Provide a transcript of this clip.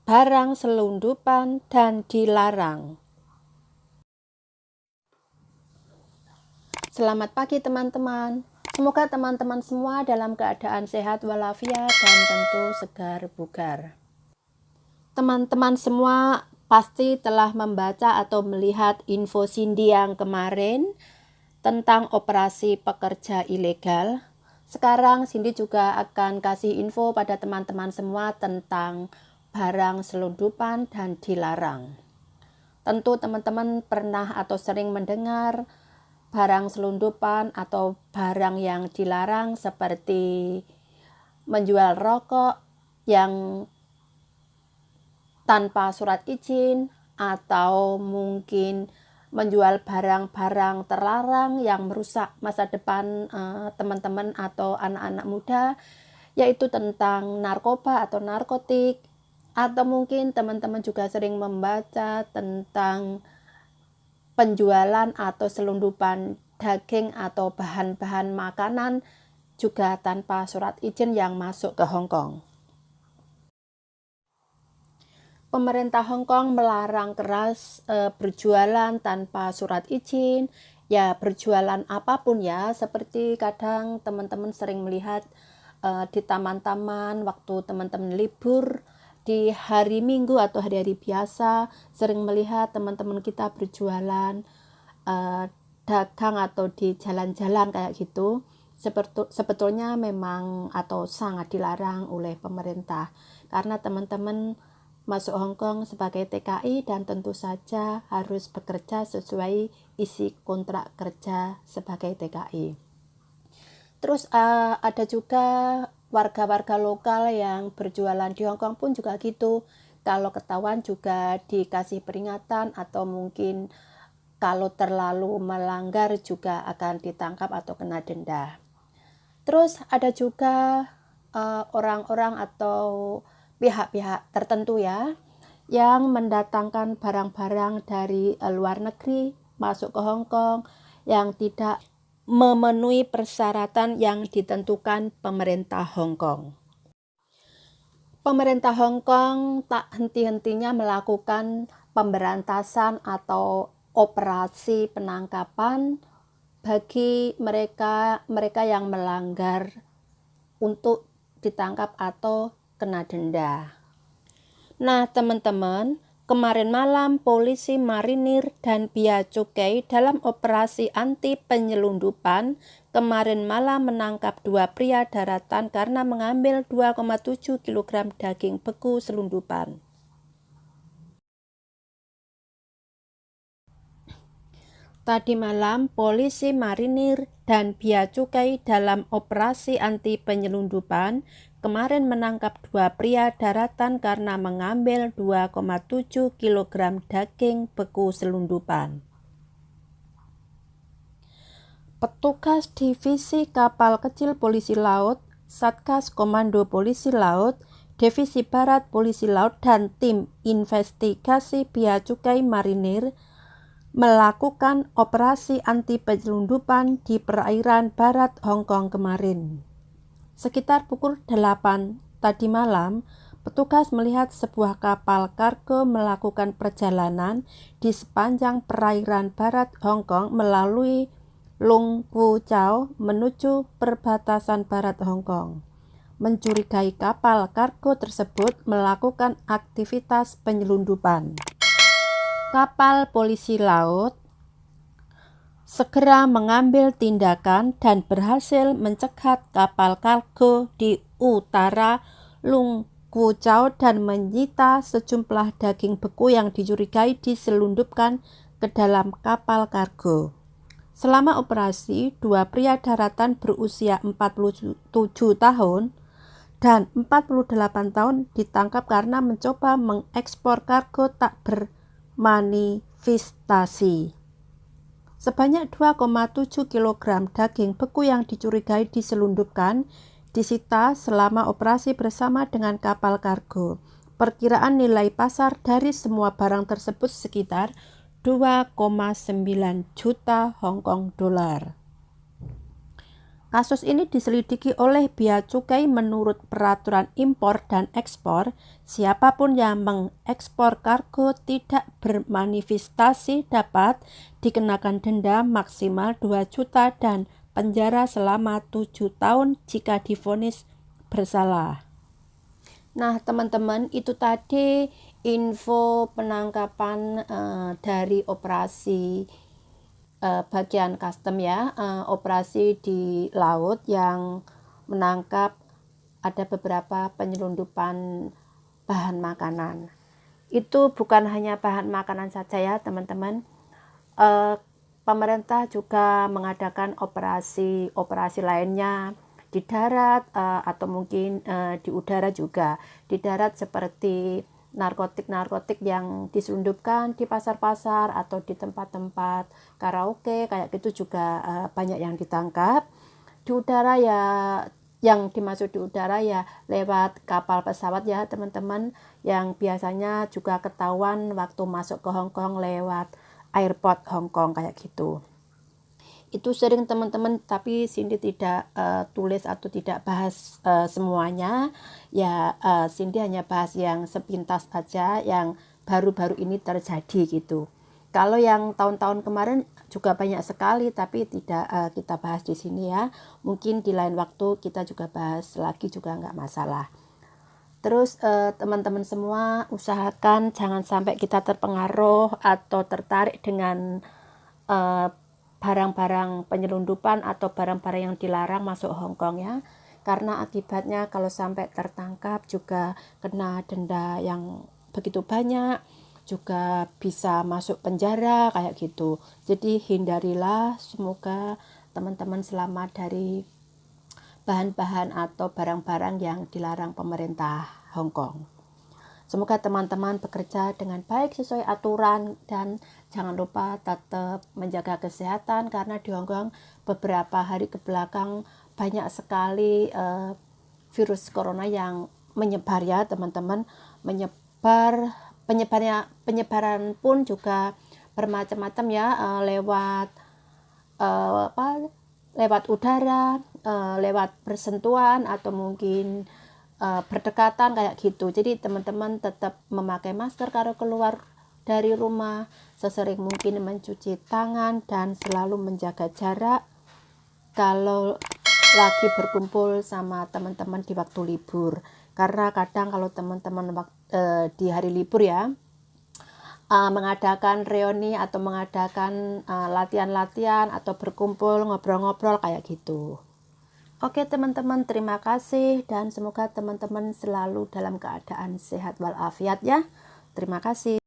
barang selundupan dan dilarang. Selamat pagi teman-teman. Semoga teman-teman semua dalam keadaan sehat walafiat dan tentu segar bugar. Teman-teman semua pasti telah membaca atau melihat info Cindy yang kemarin tentang operasi pekerja ilegal. Sekarang Cindy juga akan kasih info pada teman-teman semua tentang barang selundupan dan dilarang. Tentu teman-teman pernah atau sering mendengar barang selundupan atau barang yang dilarang seperti menjual rokok yang tanpa surat izin, atau mungkin menjual barang-barang terlarang yang merusak masa depan teman-teman atau anak-anak muda, yaitu tentang narkoba atau narkotik. Atau mungkin teman-teman juga sering membaca tentang penjualan atau selundupan daging atau bahan-bahan makanan juga tanpa surat izin yang masuk ke Hong Kong. Pemerintah Hong Kong melarang keras berjualan tanpa surat izin, ya berjualan apapun ya, seperti kadang teman-teman sering melihat di taman-taman waktu teman-teman libur, di hari Minggu atau hari-hari biasa sering melihat teman-teman kita berjualan dagang atau di jalan-jalan kayak gitu. Sebetulnya memang atau sangat dilarang oleh pemerintah, karena teman-teman masuk Hong Kong sebagai TKI dan tentu saja harus bekerja sesuai isi kontrak kerja sebagai TKI. Terus ada juga warga-warga lokal yang berjualan di Hong Kong pun juga gitu. Kalau ketahuan juga dikasih peringatan, atau mungkin kalau terlalu melanggar juga akan ditangkap atau kena denda. Terus ada juga orang-orang atau pihak-pihak tertentu ya yang mendatangkan barang-barang dari luar negeri masuk ke Hong Kong yang tidak memenuhi persyaratan yang ditentukan pemerintah Hong Kong. Pemerintah Hong Kong tak henti-hentinya melakukan pemberantasan atau operasi penangkapan bagi mereka yang melanggar untuk ditangkap atau kena denda. Nah teman-teman, kemarin malam polisi marinir dan bea cukai dalam operasi anti penyelundupan kemarin malam menangkap 2 pria daratan karena mengambil 2,7 kg daging beku selundupan. Tadi malam, polisi marinir dan bea cukai dalam operasi anti penyelundupan kemarin menangkap 2 pria daratan karena mengambil 2,7 kg daging beku selundupan. Petugas Divisi Kapal Kecil Polisi Laut, Satgas Komando Polisi Laut, Divisi Barat Polisi Laut, dan tim investigasi bea cukai marinir melakukan operasi anti penyelundupan di perairan barat Hong Kong kemarin. Sekitar pukul 8 tadi malam, petugas melihat sebuah kapal kargo melakukan perjalanan di sepanjang perairan barat Hong Kong melalui Lung Kwu Chau menuju perbatasan barat Hong Kong. Mencurigai kapal kargo tersebut melakukan aktivitas penyelundupan. Kapal polisi laut segera mengambil tindakan dan berhasil mencegat kapal kargo di utara Lung Kwu Chau dan menyita sejumlah daging beku yang dicurigai diselundupkan ke dalam kapal kargo. Selama operasi, 2 pria daratan berusia 47 tahun dan 48 tahun ditangkap karena mencoba mengekspor kargo tak bermanifestasi. Sebanyak 2,7 kg daging beku yang dicurigai diselundupkan disita selama operasi bersama dengan kapal kargo. Perkiraan nilai pasar dari semua barang tersebut sekitar 2,9 juta Hong Kong dolar. Kasus ini diselidiki oleh Bea Cukai. Menurut peraturan impor dan ekspor, siapapun yang mengekspor kargo tidak bermanifestasi dapat dikenakan denda maksimal 2 juta dan penjara selama 7 tahun jika divonis bersalah. Nah, teman-teman, itu tadi info penangkapan dari operasi bagian custom ya, operasi di laut yang menangkap ada beberapa penyelundupan bahan makanan. Itu bukan hanya bahan makanan saja ya teman-teman, pemerintah juga mengadakan operasi lainnya di darat atau mungkin di udara juga. Di darat seperti narkotik yang diselundupkan di pasar-pasar atau di tempat-tempat karaoke kayak gitu juga banyak yang ditangkap. Di udara ya, yang dimaksud di udara ya lewat kapal pesawat ya teman-teman, yang biasanya juga ketahuan waktu masuk ke Hong Kong lewat airport Hong Kong kayak gitu. Itu sering teman-teman, tapi Cindy tidak tulis atau tidak bahas semuanya ya. Cindy hanya bahas yang sepintas aja yang baru-baru ini terjadi gitu. Kalau yang tahun-tahun kemarin juga banyak sekali, tapi tidak kita bahas di sini ya. Mungkin di lain waktu kita juga bahas lagi juga nggak masalah. Terus teman-teman semua usahakan jangan sampai kita terpengaruh atau tertarik dengan barang-barang penyelundupan atau barang-barang yang dilarang masuk Hong Kong ya, karena akibatnya kalau sampai tertangkap juga kena denda yang begitu banyak, juga bisa masuk penjara kayak gitu. Jadi hindarilah, semoga teman-teman selamat dari bahan-bahan atau barang-barang yang dilarang pemerintah Hong Kong. Semoga teman-teman bekerja dengan baik sesuai aturan dan jangan lupa tetap menjaga kesehatan, karena di Hong Kong beberapa hari ke belakang banyak sekali virus corona yang menyebar ya teman-teman. Penyebaran pun juga bermacam-macam ya, lewat udara, lewat bersentuhan atau mungkin berdekatan kayak gitu. Jadi teman-teman tetap memakai masker kalau keluar dari rumah, sesering mungkin mencuci tangan dan selalu menjaga jarak kalau lagi berkumpul sama teman-teman di waktu libur. Karena kadang kalau teman-teman di hari libur ya mengadakan reuni atau mengadakan latihan-latihan atau berkumpul ngobrol-ngobrol kayak gitu. Oke teman-teman, terima kasih dan semoga teman-teman selalu dalam keadaan sehat walafiat ya. Terima kasih.